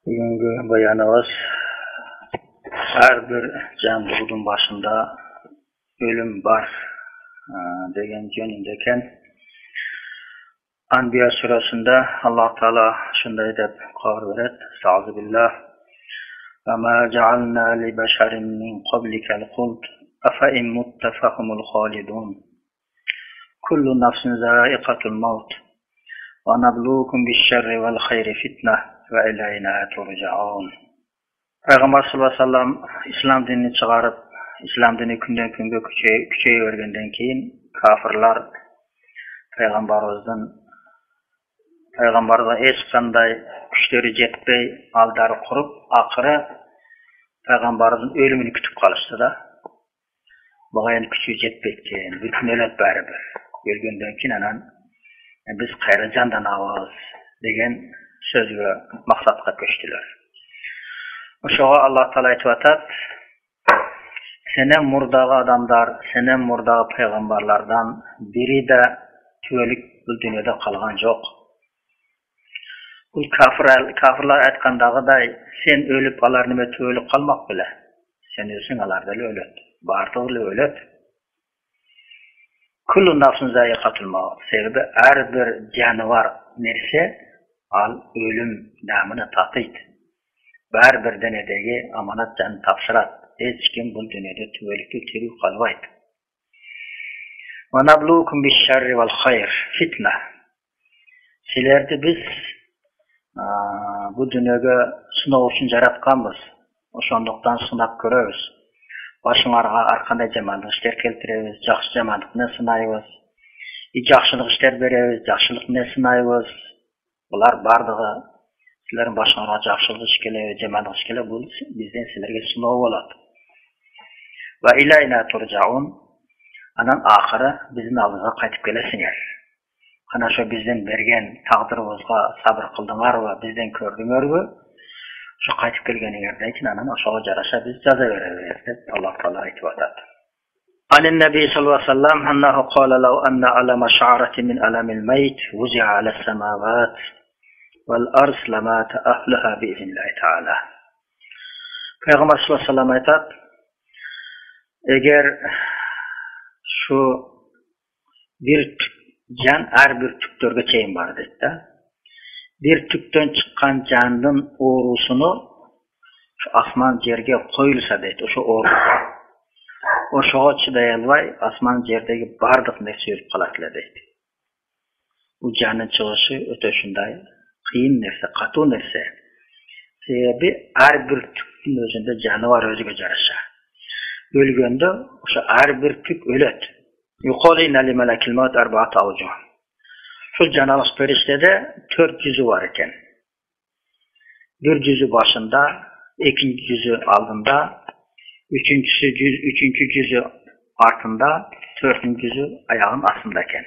Bugünkü bayanımız her bir canlılığın başında ölüm var degen yönündeken Anbiya surasında Allah Teala şunday dep karar veret. Estağfirullah. Ve ma cealna li beşerin min qablikel huld afe in mutta fehumul halidun. Kullu nefsin zâikatul maut. Ve nabluukum bişşerri vel hayri fitne ve ileyna turcaun. Peygamber sallallahu aleyhi ve sellem İslam dinini çıkarıp İslam dini günden günge küçeyivergenden keyin kafirler Peygamber'e hiç kanday güçleri jetpey aldары kurup akırı Peygamber'in ölümünü kütüp kalıştı da bugün küçüğü jetpeyken bütün ölet bari ölgenden keyin anan biz gayrı candan avaz degen sözgü maksatga köçtüler. Oşoğa Allah Teala aytıp atat: "Senen murdağı adamlar, senen murdağı peygamberlardan biri de tüvelik bu dünyada kalgan yok. Bu kafirlar aytkandagıday sen ölüp alar nime tüvelik kalmak bile. Sen ölsün alar da ölet. Bartıglı ölet. Kullu nafsin zâikatul maut. Sebebi her bir canavar nerse al ölüm namını tatıydı. Her bir denedeki amanat canı tapşırat. Hiç kim bu dünyada tüvelikli tüyü kalbaydı. Ve nabluukum bişşerri vel hayr fitne. Silerdi biz bu dünyada sınav için yaratkanbız. Oşonduktan sınap görürüz. Başılarga arkanda jamanlyk işler keltiremiz, jakşı jamanlykny synaýbys. Jakşylyk işler beremiz, jakşylykny synaýbys. Bular bardygy sizlerin başyňyza jakşylyk iş geler, jamanlyk iş geler, bu bizden sizlerge synaw bolat. Ve ilayna turcaun. Anan ahire bizim aldyga qaytyp gelesiňer. Ana şo bizden bergen taqdyrymyzga sabr kıldyňar we bizden kördüňerbi? Şu qaytyp gelgeniňerde için anan oşoga jaraşa biz jaza bereriz dep Allah Teala aytyp atat. Anin Nebi sallallahu aleyhi ve sellem annahu qala law anna alama şa'ratin min alamil mayt wuzi'a ala semavat vel ars lamata ahlaha bi iznillah Teala. Peygamber sallallahu aleyhi ve sellem aytat: eger şu bir can her bir tüktörge çeyin var dedi. Bir tükten çıkan canın uğrusunu şu asman yerge koyulsa dedi. Şu uğru. O şoğa çıdayalvay asman yerdeki bardık nefsi ölüp kalatla dedi. Bu canın çıgışı öteşinday kıyın nefsi, katı nefsi. Sebebi her bir tüktün özünde canı var özüge jarışa. Ölgönde şu her bir tük ölet. Yuqalı inali melekil maut arba'at avucu. Şu canalık periştede 4 yüzü var iken. Bir yüzü başında, ikinci yüzü aldında, üçüncü yüzü artında, dördüncü yüzü ayağın astındayken.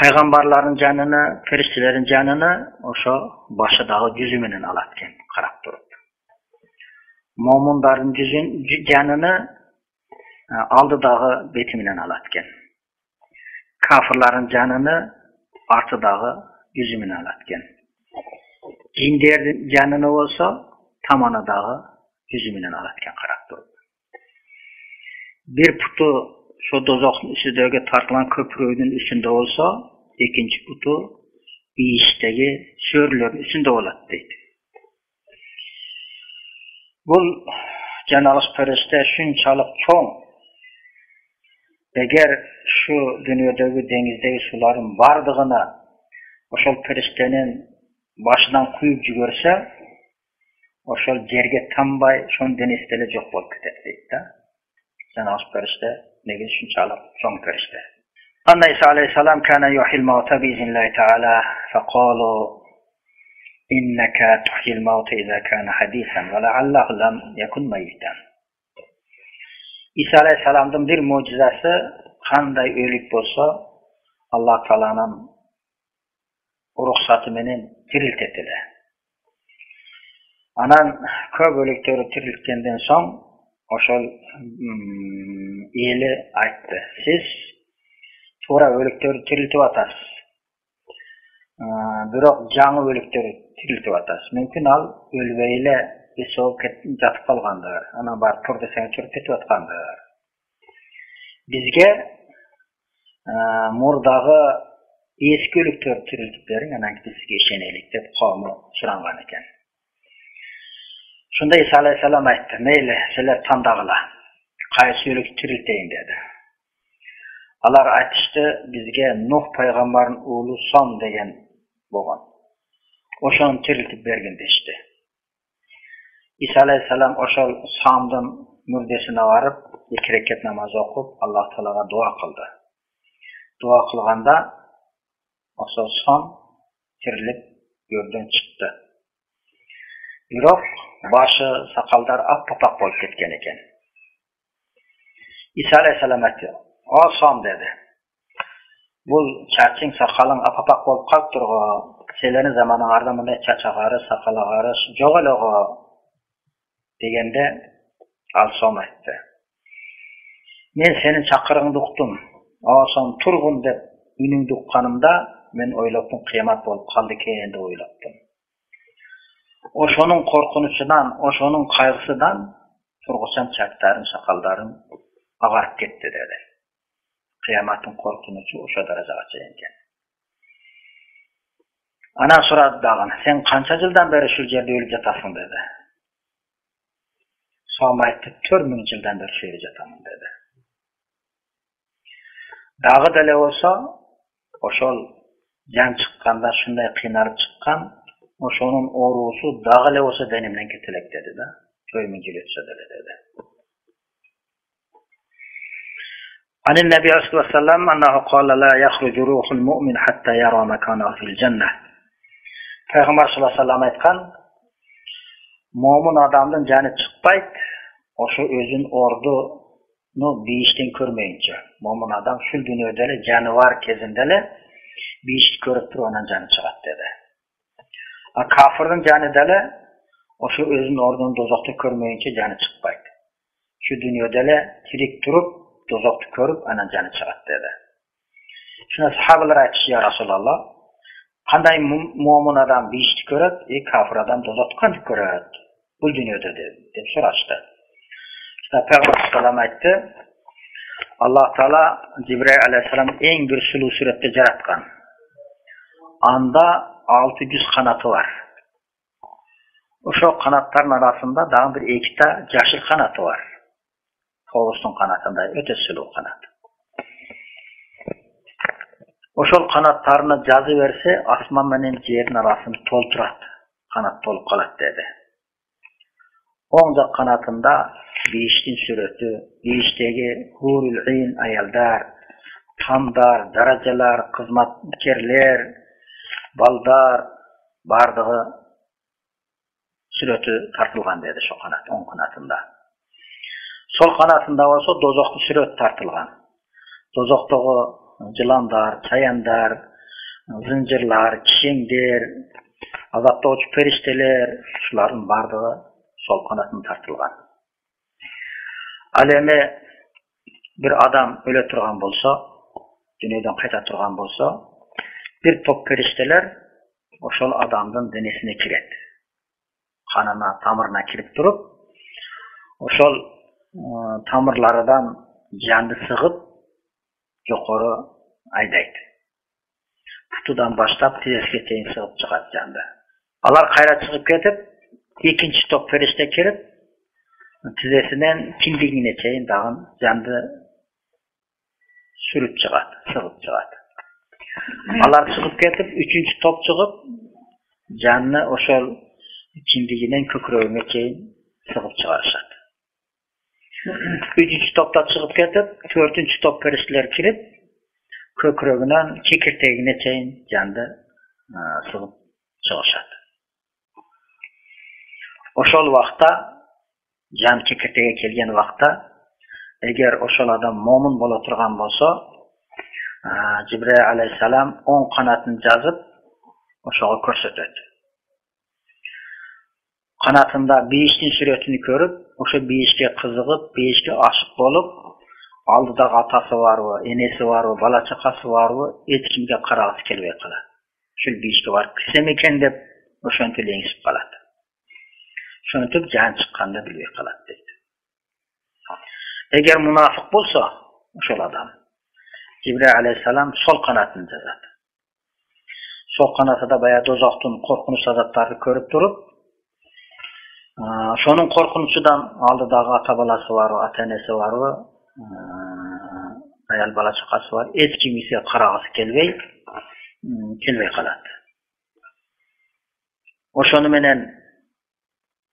Peygamberlerin canını, periştelerin canını o şu başıdağı yüzümünün alatken karap durup. Mumunların canını aldıdağı betiminen alatken. Kafirlerin canını artıdağı yüzümünün alatken. Cinlerin canını olsa tamanadağı yüzümünün alatken karap durup. Bir putu şu dozokun üstündeki tartılan köprünün üstünde olsa, ikinci putu bir işteki sörlerin üstünde olat deydi. Bu canalık perişte şunçalık çoğun. Eğer şu dünyadaki denizdeki suların vardığını oşol periştenin başından kuyup görse, oşol yerge tambay şon denizde çok bol kütetdi. Cenab-ı perişte negi şunçalık çoğun perişte. Anna İsa aleyhisselam kana yuhil mauta biiznillahü teala faqalu innaka tuhil mauta iza kana hadisan ve la'allahu lam yakun mayyitan. İsa aleyhisselam'ın bir mucizesi kanday ölük bolsa Allah Teala'nın ruhsatı menen tirilt etdi. Anan köp ölükleri tiriltkenden soň oşol eli aytdı. Siz to'ra ölükleri tiriltip atasız. Biroq жаңы ölükleri tiriltip atasız. Mümkün al ölbeyle soğuk jatıp kalgandır. Ana bar tur desene çürüp ketip atkandır. Bizge murdağı eski ölüktör tiriltip berin, anan bizge işenelik dep kavmi surangan eken. Şunda İsa Aleyhisselam aytdı, meyle seler tandağıla, kaysi ölük tirilteyin dedi. Alar aytıştı, bizge Nuh peygamberin oğlu Sam degen boğan. Oşonu tiriltip bergin deşti. İsa Aleyhisselam oşol Sam'dan mürdesine varıp, 2 rekat namaz okup, Allah Teala'ga dua kıldı. Dua kılganda, oşol Sam tirilip gördün çıktı. Birok, başı, sakaldar ap-papak bolup ketken eken. İsa Aleyhisselam aytdı, "O Sam" dedi. "Bul çarçing sakalın ap-papak bolup kalptırgo, selerin zamanın ardamında çaçagары, sakalagары jok elego" degende al Sam aytdı. "Men senin çakırığыңды uktum. O Sam turgun" dep ünüңdü ukkanımda men oylaptım kıyamat bolup kaldı eken dep oylaptım. Oşonun korkunuşundan, oşonun kaygısından turgusan çarkların, sakalların agarıp ketdi dedi. Kıyamatın korkunuşu oşo darajaga çekenken. Ana soradı dagın, sen kança yıldan beri şu jerde ölüp jatasың dedi. Sam aytdı, 4000 yıldan beri şu jerde jatamın dedi. Dagı dele olsa, oşol jan çıkkanda şunday kıynalıp çıkkan, oşonun orusu dağıle olsa denimden ketilek dedi de. 4000 yıl ötse dedi. Anin Nebi Aleyhisselatü Vesselam annahu qala la yahrucu ruhul mu'min hatta yara makanahu fil cenneh. Peygamber sallallahu aleyhi ve sellem aytkan, mu'min adamdan canı çıkpayt, oşo özün ordunu biyişten körmeyince. Mu'min adam şu dünyada canı var kezindele biyişt körüp dur onan canı çıkat dedi. Kafir'in canı dele, o şu özün ordunu dozakta körmeyince canı çıkpayt. Şu dünyada tirik durup, dozakta körüp, anan canı çıkat dedi. Şuna sahabeler aytıştı ya Resulallah, kanday mu'min adam bir işti köret, kafir adam dozakta kandı köret. Bu dünyada dedi, dep soraştı. Şuna Peygamber sallam aytdı, Allah Teala Cibril Aleyhisselam en bir sulu surette jaratkan. Anda 600 kanatı var. Oşo kanatların arasında daha bir ekita yaşıl kanatı var. Toğusun kanatında ötesi o kanat. Oşol kanatlarını cazı verse asman menen yerin arasını tolturat. Kanat tolup kalat dedi. Onca kanatında biyiştin süreti, biyişteki hurul ayn ayaldar, tamdar, darajalar, kızmatkerler, baldar bardığı süreti tartılgan dedi şu kanat, 10 kanatında. Sol kanatında olsa dozoklu süret tartılgan. Dozoktuğu yılandar, çayandar, zincirlar, kişengler, azapta uçup perişteler, şuların bardığı sol kanatını tartılgan. Alemi bir adam öyle turgan bolsa, dünyadan kayta turgan bolsa, bir top perişteler oşol adamdın denesine kiret. Kanına, tamırına kirip durup, oşol tamırlardan canlı sığıp, yukarı aydaydı. Putudan başlap tizesine teyin sığıp çıkat canlı. Alar kayra çıkıp ketip, ikinci top perişte kirip, tizesinden kindigine teyin dağın canlı sürüp çıkat, sığıp çıkat. Alar çıkıp ketip, üçüncü top çıkıp, canlı oşol kindiginen köküröğüne teyin sığıp çıkarışat. Üçüncü topta çıkıp ketip, 4-cü top perişler kirip, köküröğünden çekirteğine teyin canlı sığıp çıkarışat. Oşol vaqta, can çekirteğe kelgen vaqta, eğer oşol adam momun bola turgan bolsa, Cibril Aleyhisselam 10 kanatını жазып, oşoğa körsetet. Kanatında biyiştin süretini körüp, oşo biyişke kızıgıp, biyişke aşık bolup, aldıda atası var mı, enesi var mı, bala çakası var mı, hiç kimge karagısı kelbey kala. Şul biyişke var, kissem eken dep Oşonta leňişip galat. Şontup jan çykkanda bilbey galat deydi. Eger munafyk bolsa, oşol adam Cibril aleyhisselam sol kanatyny jazat. Sol kanatyda bayağı dozaktan korkunç azaplary görüp durup, şonun korkunçudan aldydagy ata balası var, ata enesi var, ayal bala çakası var. Hiç kimisi karagasy kelbey galat. Oşonu menen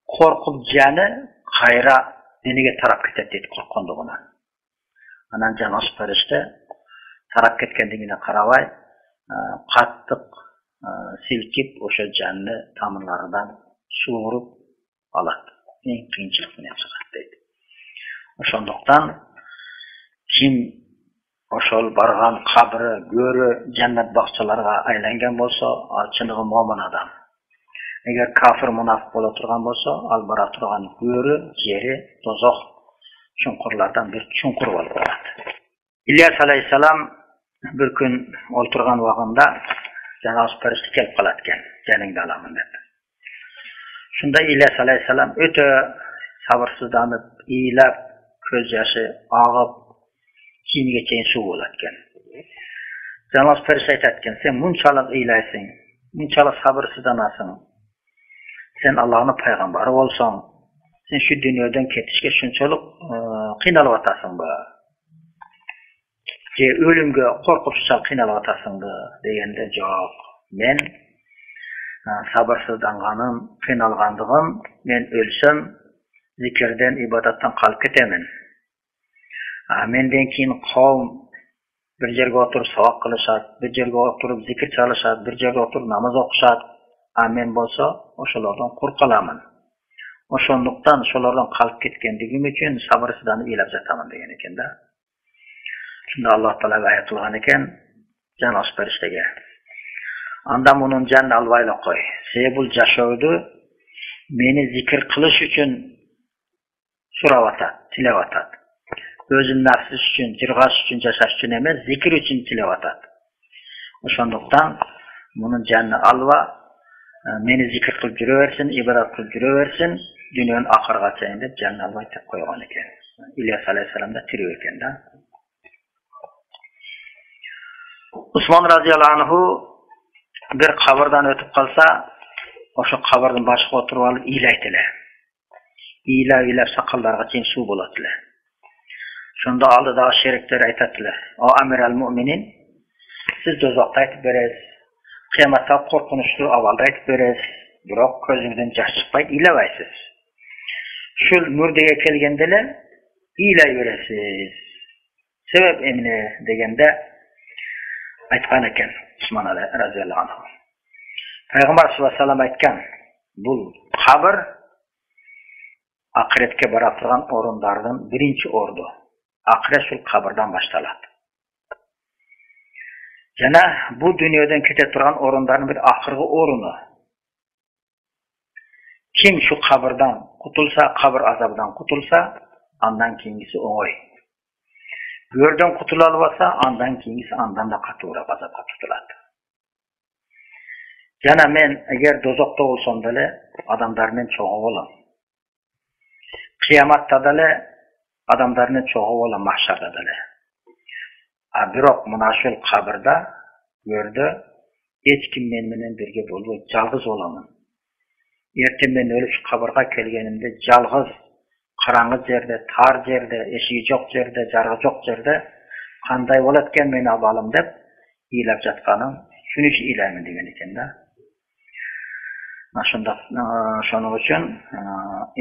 korkup jany hayra denige tarap ketet deyip korkonduguna. Anan Janos Perişte tarap ketkendigine karabay kattyk silkip oşo jany tamyrlardan suwurup alat. Eň kynçylyk menen çykat deydi. Oşonduktan kim oşol bargan kabry, göri, cennet bakçalarga aylangan bolsa, çynygy momin adam. Eger kafir munafyk bola turgan bolsa, al bara turgan göri, jeri, dozak çunkurlardan bir çunkur bolup galat. İlyas aleyhisselam bir gün olturgan wagtynda Janos Perişte kelip galatken, janyňda alamyn dep. Şunda İlyas aleyhisselam öte sabırsızlanıp, iyilap, göz yaşı ağıp, kiyimiga çeyin suw bolatken. Janos Perişte aytatken, sen munçalyk iyiläýsin, munçalyk sabırsızlanasyň. Sen Allah'ın paygambary bolsaň, sen şu dünýeden ketişke şunçalyk kıynalyp atasyňby? Je ölümge korkup kıynalyp atasyňby degende jok. Men sabırsızlanganym, kıynalgandygym, men ölsem zikirden, ibadattan kalyp ketemin. Menden keyin kawm bir jerge oturup sabak kılışat, bir jerge oturup zikir çalışat, bir jerge oturup namaz okuşat. Men bolsa oşolardan korkalamyn. Oşonduktan şolardan kalyp ketkendigim üçin sabırsızlanyp iýlap jatamyn degen eken da. Şunda Allah Taala aýat kılgan eken Janos Periştege. Anda munun janny albaýla koy. Sebul jaşawdy meni zikir kılış üçin surap atat, tilep atat. Özüň nafsy üçin, jirgaş üçin jaşaş üçin emes, zikir üçin tilep atat. Oşonduktan munun janny alba meni zikir kılıp jürebersin, ibadat kılıp jürebersin, dünýäň ahyrga çeýin dep janny albaý tep koýgan eken. İlyas aleyhisselam da tirip eken da. Osman radıyallahu anhu bir kabirden ötüp kalsa, oşo kabirden başga oturup alıp iýleýdiler. İýlep sakallarga çeyin suw boladylar. Şunda aldydagy şerikler aýtatdylar: "O amiral müminin, siz dozakda aýtyp beresiz, kıyamatda korkunçlu avalda aýtyp beresiz, biroq gözüňizden jaş çykpaýdy, iýleýäsiz. Şol mürdege kelgendele iýleýberesiz. Sebep emne?" degende aytgan eken Osman radıyallahu anh. Peygamber sallallahu aleyhi ve sellem aytgan, bu kabir ahiretke bara turgan orunlardan birinci ordu. Ahiret şol kabirden baştalat. Jana bu dünýeden kete turgan orunların bir ahirgi orunu. Kim şu kabirden kutulsa, kabir azabından kutulsa, andan keyingisi oňoý. Görden kutulalbasa, andan keyingisi andan da katıwrak azapka tutulat. Jana men eger dozakda bolsam dele adamlardan çoğu bolam. Kıyamatda dele adamlardan çoğu bolam, mahşarda dele. Biroq muna şol kabirda gördi, hiç kim men menen birge bolboýt, jalgyz bolamyn. Erten men ölüp şu kabirga kelgenimde jalgyz, karaňgy jerde, tar jerde, eşigi jok jerde, jargy jok jerde kanday bolatken meni abalym dep iýlep jatganym, şunu üçin iýleýmin degen eken da. Şunda şonuň üçin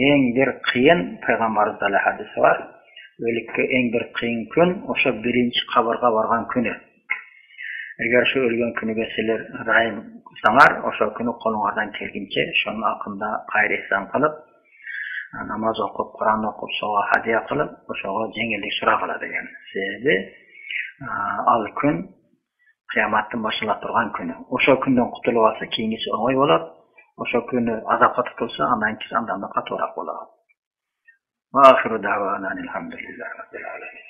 eň bir kıyın Peygamberimizde hadisi var. Ölikke eň bir kıyın gün oşo birinci kabirga bargan günü. Eger şu ölgen günüge siler rahim kılsaňar, oşo günü koluňardan kelginçe şonun akynda gaýry ihsan kılıp, namaz okup, Kur'an okup, soğa hadiye kılıp, oşoga jeňellik suragala degen. Sebebi al gün kıyamatdan başlap turgan günü. Oşo günden kutulup alsa keyingisi oňoý bolat. Oşo günü azapka tutulsa, andan kisi andan da katyrak bolat. Wa ahiru da'wana elhamdülillahi rabbil alamin.